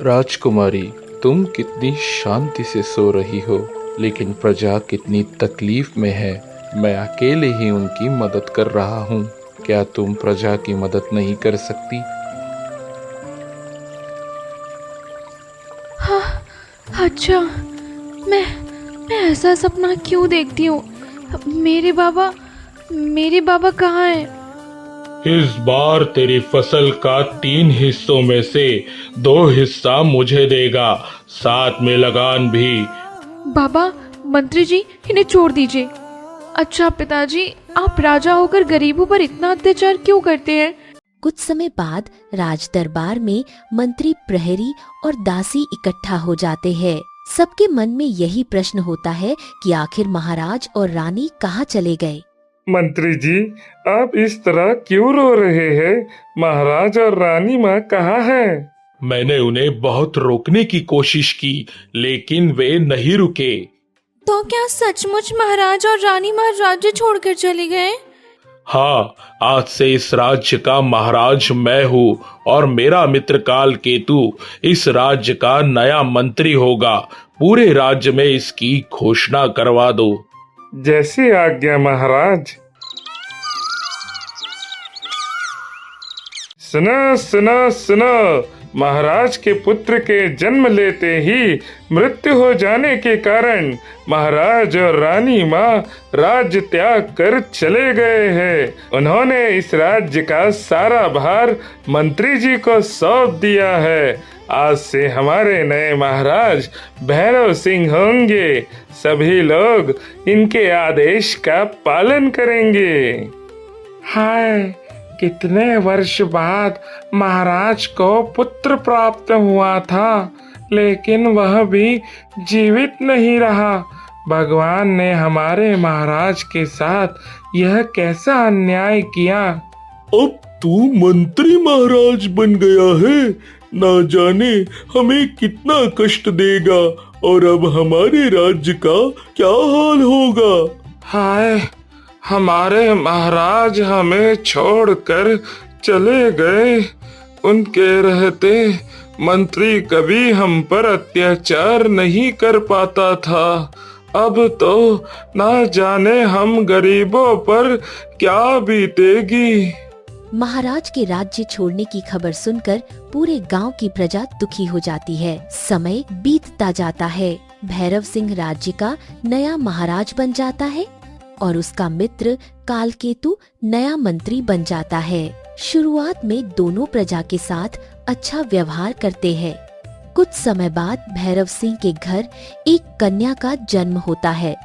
राजकुमारी, तुम कितनी शांति से सो रही हो, लेकिन प्रजा कितनी तकलीफ में है। मैं अकेले ही उनकी मदद कर रहा हूँ। क्या तुम प्रजा की मदद नहीं कर सकती? हाँ, अच्छा। मैं मैं ऐसा सपना क्यों देखती हूँ? मेरे बाबा कहाँ हैं? इस बार तेरी फसल का 3 हिस्सों में से 2 हिस्सा मुझे देगा, साथ में लगान भी। बाबा, मंत्री जी, इन्हें छोड़ दीजिए। अच्छा पिताजी, आप राजा होकर गरीबों पर इतना अत्याचार क्यों करते हैं? कुछ समय बाद राज दरबार में मंत्री, प्रहरी और दासी इकट्ठा हो जाते हैं। सबके मन में यही प्रश्न होता है कि आखिर महाराज और रानी कहाँ चले गए। मंत्री जी, आप इस तरह क्यों रो रहे हैं? महाराज और रानी माँ कहाँ हैं? मैंने उन्हें बहुत रोकने की कोशिश की, लेकिन वे नहीं रुके। तो क्या सचमुच महाराज और रानी माँ राज्य छोड़कर चले गए? हाँ, आज से इस राज्य का महाराज मैं हूँ और मेरा मित्र काल केतु इस राज्य का नया मंत्री होगा। पूरे राज्य में इसकी घोषणा करवा दो। जैसी आज्ञा महाराज। सुनो सुनो सुनो, महाराज के पुत्र के जन्म लेते ही मृत्यु हो जाने के कारण महाराज और रानी माँ राज्य त्याग कर चले गए हैं। उन्होंने इस राज्य का सारा भार मंत्री जी को सौंप दिया है। आज से हमारे नए महाराज भैरव सिंह होंगे। सभी लोग इनके आदेश का पालन करेंगे। हाय, कितने वर्ष बाद महाराज को पुत्र प्राप्त हुआ था, लेकिन वह भी जीवित नहीं रहा। भगवान ने हमारे महाराज के साथ यह कैसा अन्याय किया। अब तू मंत्री महाराज बन गया है, ना जाने हमें कितना कष्ट देगा और अब हमारे राज्य का क्या हाल होगा। हाय, हमारे महाराज हमें छोड़कर चले गए। उनके रहते मंत्री कभी हम पर अत्याचार नहीं कर पाता था। अब तो ना जाने हम गरीबों पर क्या बीतेगी। महाराज के राज्य छोड़ने की खबर सुनकर पूरे गांव की प्रजा दुखी हो जाती है। समय बीतता जाता है। भैरव सिंह राज्य का नया महाराज बन जाता है और उसका मित्र कालकेतु नया मंत्री बन जाता है। शुरुआत में दोनों प्रजा के साथ अच्छा व्यवहार करते हैं। कुछ समय बाद भैरव सिंह के घर एक कन्या का जन्म होता है।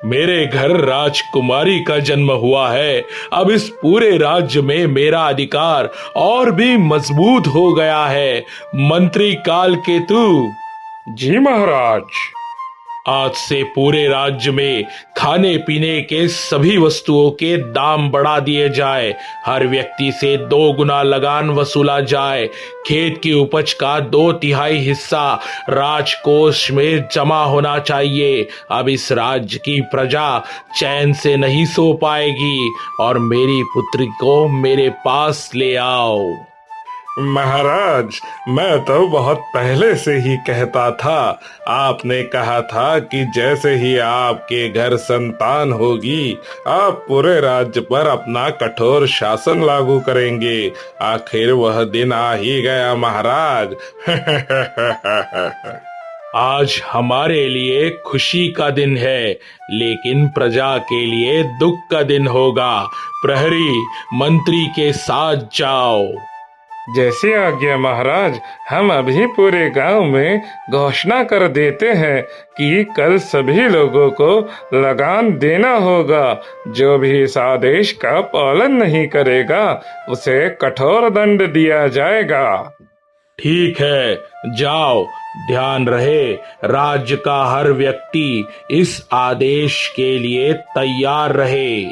मेरे घर राजकुमारी का जन्म हुआ है। अब इस पूरे राज्य में मेरा अधिकार और भी मजबूत हो गया है। मंत्री कालकेतु। जी महाराज। आज से पूरे राज्य में खाने पीने के सभी वस्तुओं के दाम बढ़ा दिए जाए। हर व्यक्ति से 2 गुना लगान वसूला जाए। खेत की उपज का 2/3 हिस्सा राजकोष में जमा होना चाहिए। अब इस राज्य की प्रजा चैन से नहीं सो पाएगी और मेरी पुत्री को मेरे पास ले आओ। महाराज, मैं तो बहुत पहले से ही कहता था। आपने कहा था कि जैसे ही आपके घर संतान होगी, आप पूरे राज्य पर अपना कठोर शासन लागू करेंगे। आखिर वह दिन आ ही गया महाराज। आज हमारे लिए खुशी का दिन है, लेकिन प्रजा के लिए दुख का दिन होगा। प्रहरी, मंत्री के साथ जाओ। जैसी आज्ञा महाराज। हम अभी पूरे गांव में घोषणा कर देते हैं कि कल सभी लोगों को लगान देना होगा। जो भी इस आदेश का पालन नहीं करेगा, उसे कठोर दंड दिया जाएगा। ठीक है, जाओ। ध्यान रहे, राज्य का हर व्यक्ति इस आदेश के लिए तैयार रहे।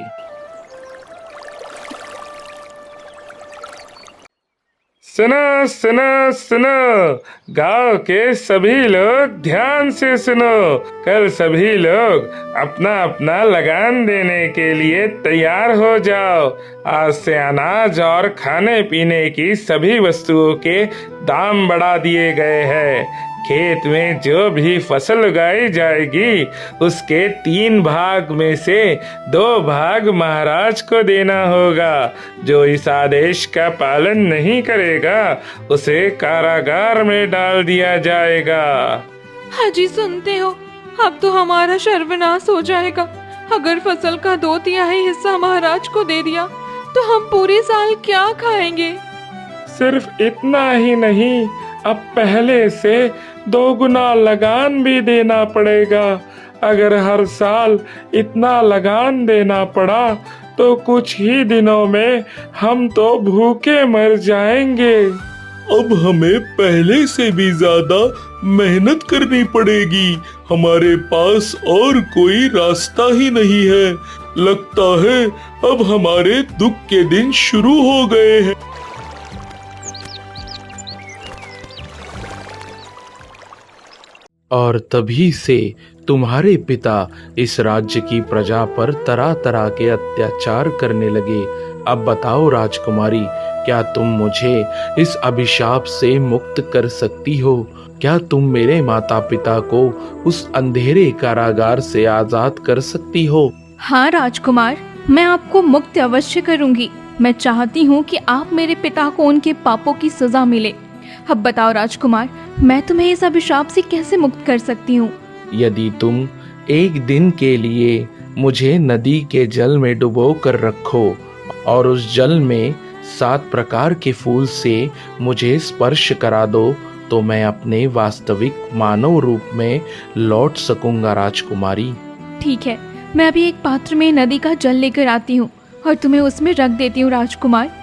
सुनो सुनो सुनो, गांव के सभी लोग ध्यान से सुनो। कल सभी लोग अपना अपना लगान देने के लिए तैयार हो जाओ। आज से अनाज और खाने पीने की सभी वस्तुओं के दाम बढ़ा दिए गए हैं। खेत में जो भी फसल उगाई जाएगी उसके 3 भाग में से 2 भाग महाराज को देना होगा। जो इस आदेश का पालन नहीं करेगा उसे कारागार में डाल दिया जाएगा। हाजी सुनते हो, अब तो हमारा सर्वनाश हो जाएगा। अगर फसल का 2/3 हिस्सा महाराज को दे दिया तो हम पूरे साल क्या खाएंगे? सिर्फ इतना ही नहीं, अब पहले से 2 गुना लगान भी देना पड़ेगा। अगर हर साल इतना लगान देना पड़ा तो कुछ ही दिनों में हम तो भूखे मर जाएंगे। अब हमें पहले से भी ज्यादा मेहनत करनी पड़ेगी। हमारे पास और कोई रास्ता ही नहीं है। लगता है अब हमारे दुख के दिन शुरू हो गए हैं। और तभी से तुम्हारे पिता इस राज्य की प्रजा पर तरह तरह के अत्याचार करने लगे। अब बताओ राजकुमारी, क्या तुम मुझे इस अभिशाप से मुक्त कर सकती हो? क्या तुम मेरे माता पिता को उस अंधेरे कारागार से आजाद कर सकती हो? हाँ राजकुमार, मैं आपको मुक्त अवश्य करूंगी। मैं चाहती हूँ कि आप मेरे पिता को उनके पापों की सजा मिले। अब बताओ राजकुमार, मैं तुम्हें इस अभिशाप से कैसे मुक्त कर सकती हूँ? यदि तुम एक दिन के लिए मुझे नदी के जल में डुबो कर रखो और उस जल में 7 प्रकार के फूल से मुझे स्पर्श करा दो तो मैं अपने वास्तविक मानव रूप में लौट सकूंगा राजकुमारी। ठीक है, मैं अभी एक पात्र में नदी का जल लेकर आती हूँ और तुम्हें उसमें रख देती हूँ राजकुमार।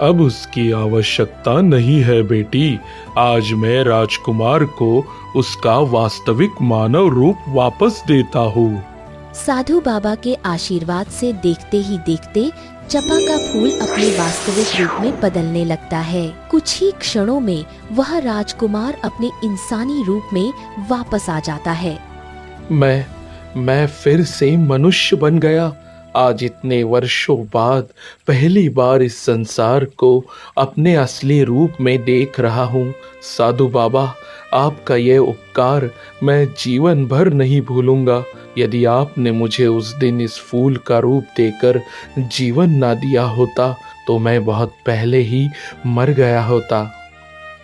अब उसकी आवश्यकता नहीं है बेटी। आज मैं राजकुमार को उसका वास्तविक मानव रूप वापस देता हूँ। साधु बाबा के आशीर्वाद से देखते ही देखते चंपा का फूल अपने वास्तविक रूप में बदलने लगता है। कुछ ही क्षणों में वह राजकुमार अपने इंसानी रूप में वापस आ जाता है। मैं फिर से मनुष्य बन गया। आज इतने वर्षों बाद पहली बार इस संसार को अपने असली रूप में देख रहा हूँ। साधु बाबा, आपका यह उपकार मैं जीवन भर नहीं भूलूंगा। यदि आपने मुझे उस दिन इस फूल का रूप देकर जीवन ना दिया होता तो मैं बहुत पहले ही मर गया होता।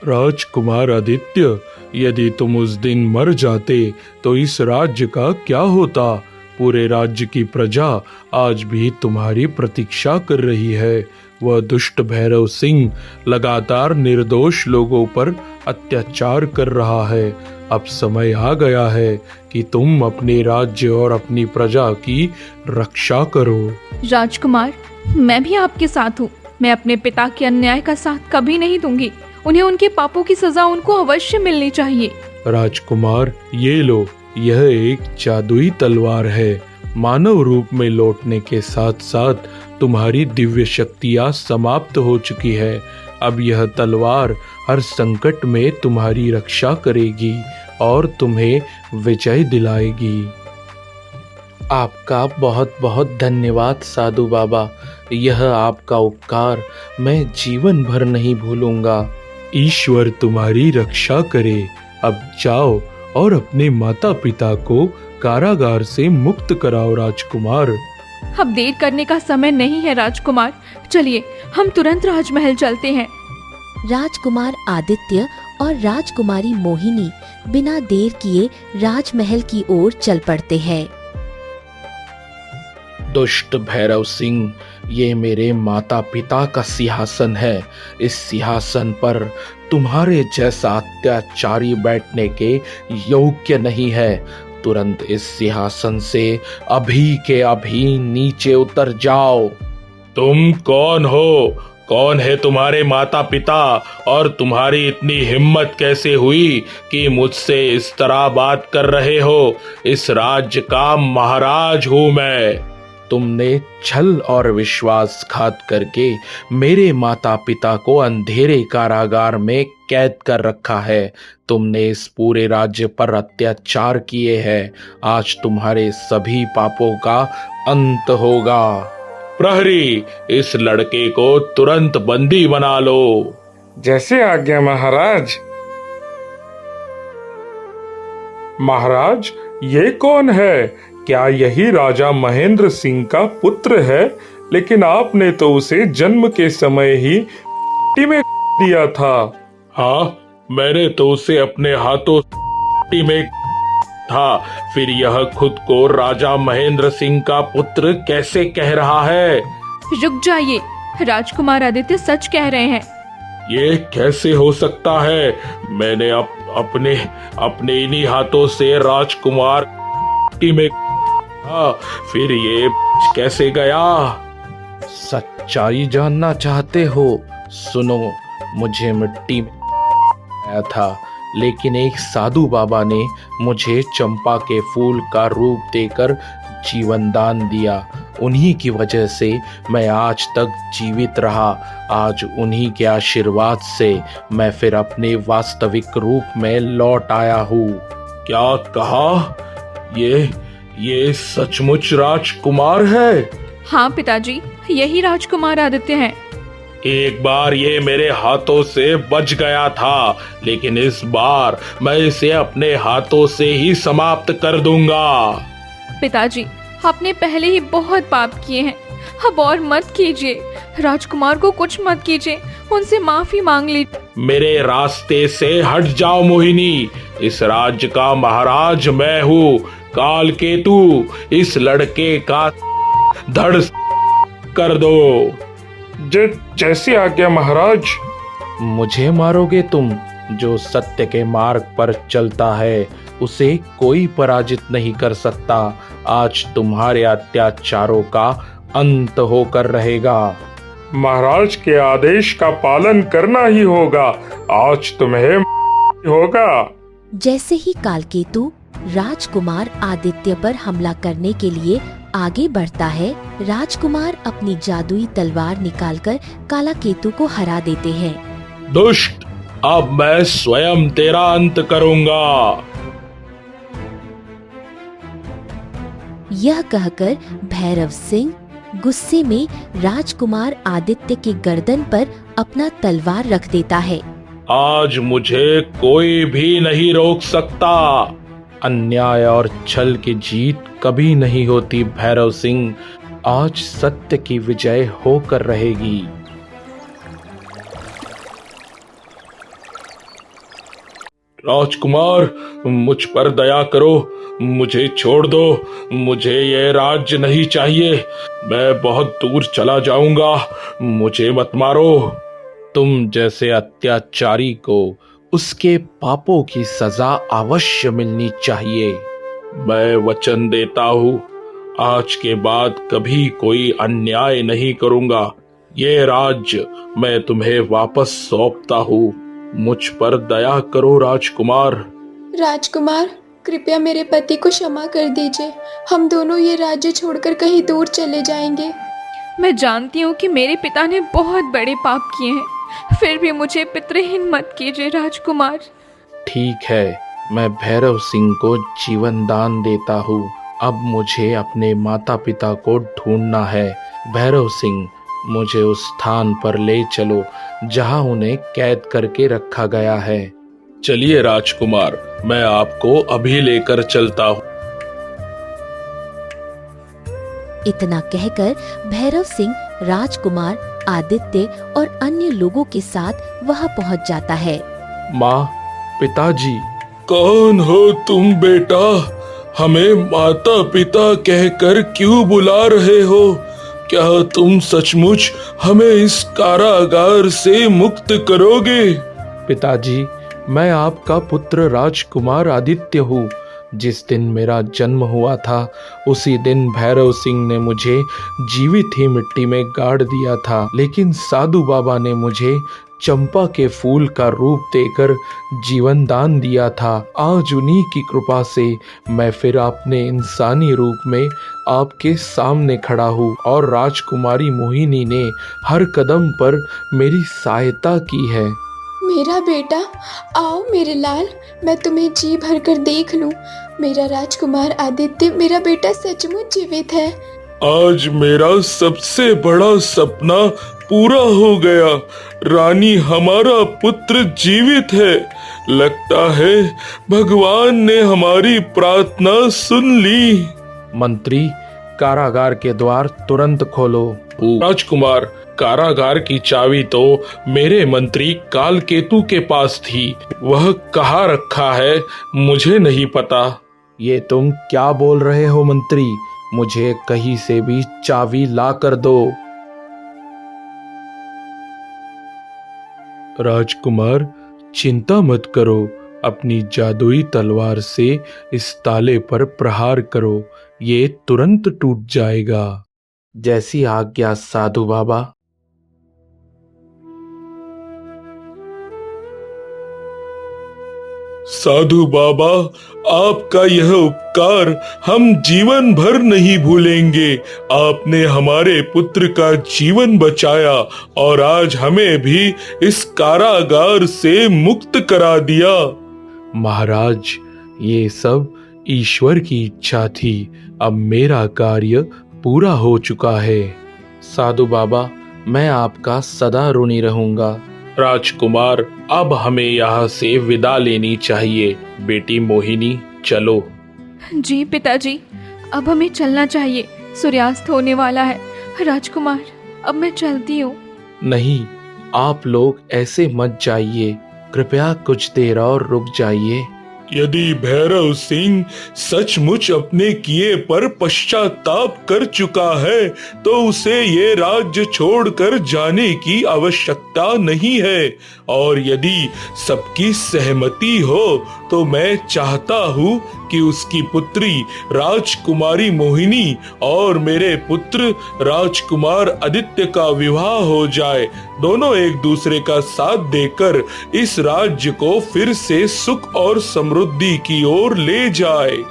राजकुमार आदित्य, यदि तुम उस दिन मर जाते तो इस राज्य का क्या होता? पूरे राज्य की प्रजा आज भी तुम्हारी प्रतीक्षा कर रही है। वह दुष्ट भैरव सिंह लगातार निर्दोष लोगों पर अत्याचार कर रहा है। अब समय आ गया है कि तुम अपने राज्य और अपनी प्रजा की रक्षा करो। राजकुमार, मैं भी आपके साथ हूँ। मैं अपने पिता के अन्याय का साथ कभी नहीं दूंगी। उन्हें उनके पापों की सजा उनको अवश्य मिलनी चाहिए। राजकुमार, ये लो, यह एक जादुई तलवार है। मानव रूप में लौटने के साथ साथ तुम्हारी दिव्य शक्तियाँ समाप्त हो चुकी है। अब यह तलवार हर संकट में तुम्हारी रक्षा करेगी और तुम्हें विजय दिलाएगी। आपका बहुत बहुत धन्यवाद साधु बाबा। यह आपका उपकार मैं जीवन भर नहीं भूलूंगा। ईश्वर तुम्हारी रक्षा करे। अब जाओ और अपने माता पिता को कारागार से मुक्त कराओ राजकुमार। अब देर करने का समय नहीं है राजकुमार। चलिए हम तुरंत राजमहल चलते हैं। राजकुमार आदित्य और राजकुमारी मोहिनी बिना देर किए राजमहल की ओर चल पड़ते हैं। दुष्ट भैरव सिंह, ये मेरे माता पिता का सिंहासन है। इस सिंहासन पर तुम्हारे जैसा अत्याचारी बैठने के योग्य नहीं है। तुरंत इस सिंहासन से अभी के अभी नीचे उतर जाओ। तुम कौन हो? कौन है तुम्हारे माता पिता? और तुम्हारी इतनी हिम्मत कैसे हुई कि मुझसे इस तरह बात कर रहे हो? इस राज्य का महाराज हूं मैं। तुमने छल और विश्वासघात करके मेरे माता पिता को अंधेरे कारागार में कैद कर रखा है। तुमने इस पूरे राज्य पर अत्याचार किए हैं। आज तुम्हारे सभी पापों का अंत होगा। प्रहरी, इस लड़के को तुरंत बंदी बना लो। जैसे आज्ञा महाराज। महाराज, ये कौन है? क्या यही राजा महेंद्र सिंह का पुत्र है? लेकिन आपने तो उसे जन्म के समय ही मिट्टी में दिया था। हाँ, मैंने तो उसे अपने हाथों मिट्टी में था। फिर यह खुद को राजा महेंद्र सिंह का पुत्र कैसे कह रहा है? रुक जाइए, राजकुमार आदित्य सच कह रहे हैं। ये कैसे हो सकता है? मैंने अपने इन्हीं हाथों से राजकुमार मिट्टी में फिर ये कैसे गया? सच्चाई जानना चाहते हो? सुनो, मुझे मिट्टी में आया था, लेकिन एक साधु बाबा ने मुझे चंपा के फूल का रूप देकर जीवन दान दिया। उन्हीं की वजह से मैं आज तक जीवित रहा। आज उन्हीं के आशीर्वाद से मैं फिर अपने वास्तविक रूप में लौट आया हूँ। क्या कहा? ये सचमुच राजकुमार है? हाँ पिताजी, यही राजकुमार आदित्य हैं। एक बार ये मेरे हाथों से बच गया था, लेकिन इस बार मैं इसे अपने हाथों से ही समाप्त कर दूंगा। पिताजी, आपने पहले ही बहुत पाप किए हैं, अब और मत कीजिए। राजकुमार को कुछ मत कीजिए, उनसे माफी मांग लीजिए। मेरे रास्ते से हट जाओ मोहिनी। इस राज्य का महाराज मैं हूँ, काल केतु। इस लड़के का धड़ कर दो। जैसी आज्ञा महाराज। मुझे मारोगे तुम? जो सत्य के मार्ग पर चलता है उसे कोई पराजित नहीं कर सकता। आज तुम्हारे अत्याचारों का अंत होकर रहेगा। महाराज के आदेश का पालन करना ही होगा। आज तुम्हें होगा। जैसे ही कालकेतु राजकुमार आदित्य पर हमला करने के लिए आगे बढ़ता है, राजकुमार अपनी जादुई तलवार निकालकर काला केतु को हरा देते हैं। दुष्ट, अब मैं स्वयं तेरा अंत करूंगा। यह कहकर भैरव सिंह गुस्से में राजकुमार आदित्य की गर्दन पर अपना तलवार रख देता है। आज मुझे कोई भी नहीं रोक सकता। अन्याय और छल की जीत कभी नहीं होती भैरव सिंह। आज सत्य की विजय होकर रहेगी। राजकुमार, मुझ पर दया करो, मुझे छोड़ दो। मुझे यह राज्य नहीं चाहिए। मैं बहुत दूर चला जाऊंगा। मुझे मत मारो। तुम जैसे अत्याचारी को उसके पापों की सजा अवश्य मिलनी चाहिए। मैं वचन देता हूँ, आज के बाद कभी कोई अन्याय नहीं करूंगा। ये राज्य मैं तुम्हें वापस सौंपता हूँ। मुझ पर दया करो राजकुमार। राजकुमार, कृपया मेरे पति को क्षमा कर दीजिए। हम दोनों ये राज्य छोड़कर कहीं दूर चले जाएंगे। मैं जानती हूँ कि मेरे पिता ने बहुत बड़े पाप किए हैं, फिर भी मुझे पितृहीन मत कीजिए राजकुमार। ठीक है, मैं भैरव सिंह को जीवन दान देता हूँ। अब मुझे अपने माता पिता को ढूंढना है। भैरव सिंह, मुझे उस स्थान पर ले चलो जहाँ उन्हें कैद करके रखा गया है। चलिए राजकुमार, मैं आपको अभी लेकर चलता हूँ। इतना कहकर भैरव सिंह राजकुमार आदित्य और अन्य लोगों के साथ वहां पहुंच जाता है। माँ, पिताजी। कौन हो तुम बेटा? हमें माता पिता कहकर क्यों बुला रहे हो? क्या तुम सचमुच हमें इस कारागार से मुक्त करोगे? पिताजी, मैं आपका पुत्र राजकुमार आदित्य हूँ। जिस दिन मेरा जन्म हुआ था उसी दिन भैरव सिंह ने मुझे जीवित ही मिट्टी में गाड़ दिया था, लेकिन साधु बाबा ने मुझे चंपा के फूल का रूप देकर जीवन दान दिया था। आज उन्हीं की कृपा से मैं फिर अपने इंसानी रूप में आपके सामने खड़ा हूँ और राजकुमारी मोहिनी ने हर कदम पर मेरी सहायता की है। मेरा बेटा, आओ मेरे लाल, मैं तुम्हें जी भर कर देख लूं। मेरा राजकुमार आदित्य, मेरा बेटा सचमुच जीवित है। आज मेरा सबसे बड़ा सपना पूरा हो गया। रानी, हमारा पुत्र जीवित है। लगता है भगवान ने हमारी प्रार्थना सुन ली। मंत्री, कारागार के द्वार तुरंत खोलो। राजकुमार, कारागार की चाबी तो मेरे मंत्री कालकेतु के पास थी। वह कहाँ रखा है मुझे नहीं पता। ये तुम क्या बोल रहे हो मंत्री? मुझे कहीं से भी चाबी ला कर दो। राजकुमार, चिंता मत करो। अपनी जादुई तलवार से इस ताले पर प्रहार करो, ये तुरंत टूट जाएगा। जैसी आज्ञा साधु बाबा। साधु बाबा, आपका यह उपकार हम जीवन भर नहीं भूलेंगे। आपने हमारे पुत्र का जीवन बचाया और आज हमें भी इस कारागार से मुक्त करा दिया। महाराज, ये सब ईश्वर की इच्छा थी। अब मेरा कार्य पूरा हो चुका है। साधु बाबा, मैं आपका सदा ऋणी रहूंगा। राजकुमार, अब हमें यहाँ से विदा लेनी चाहिए। बेटी मोहिनी, चलो। जी पिताजी, अब हमें चलना चाहिए। सूर्यास्त होने वाला है। राजकुमार, अब मैं चलती हूँ। नहीं, आप लोग ऐसे मत जाइए। कृपया कुछ देर और रुक जाइए। यदि भैरव सिंह सचमुच अपने किए पर पश्चाताप कर चुका है तो उसे ये राज्य छोड़कर जाने की आवश्यकता नहीं है। और यदि सबकी सहमति हो तो मैं चाहता हूँ कि उसकी पुत्री राजकुमारी मोहिनी और मेरे पुत्र राजकुमार आदित्य का विवाह हो जाए। दोनों एक दूसरे का साथ देकर इस राज्य को फिर से सुख और समृद्धि की ओर ले जाए।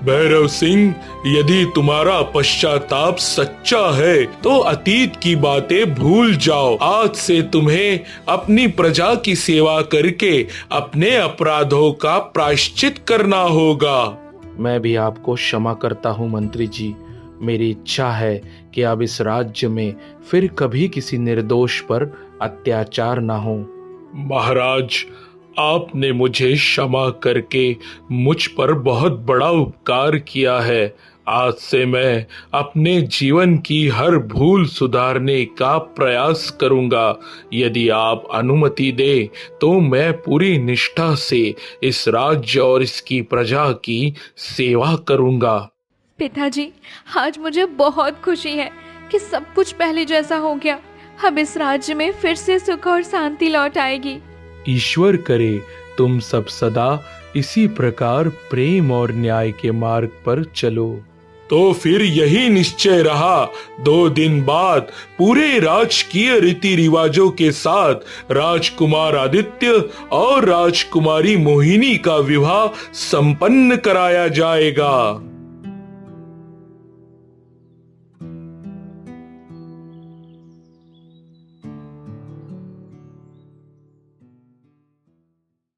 भैरव सिंह, यदि तुम्हारा पश्चाताप सच्चा है तो अतीत की बातें भूल जाओ। आज से तुम्हें अपनी प्रजा की सेवा करके अपने अपराधों का प्रायश्चित करना होगा। मैं भी आपको क्षमा करता हूँ मंत्री जी। मेरी इच्छा है कि अब इस राज्य में फिर कभी किसी निर्दोष पर अत्याचार ना हो। महाराज, आपने मुझे क्षमा करके मुझ पर बहुत बड़ा उपकार किया है। आज से मैं अपने जीवन की हर भूल सुधारने का प्रयास करूंगा। यदि आप अनुमति दें तो मैं पूरी निष्ठा से इस राज्य और इसकी प्रजा की सेवा करूंगा। पिताजी, आज मुझे बहुत खुशी है कि सब कुछ पहले जैसा हो गया। अब इस राज्य में फिर से सुख और शांति लौट आएगी। ईश्वर करे तुम सब सदा इसी प्रकार प्रेम और न्याय के मार्ग पर चलो। तो फिर यही निश्चय रहा। 2 दिन बाद पूरे राजकीय रीति रिवाजों के साथ राजकुमार आदित्य और राजकुमारी मोहिनी का विवाह संपन्न कराया जाएगा।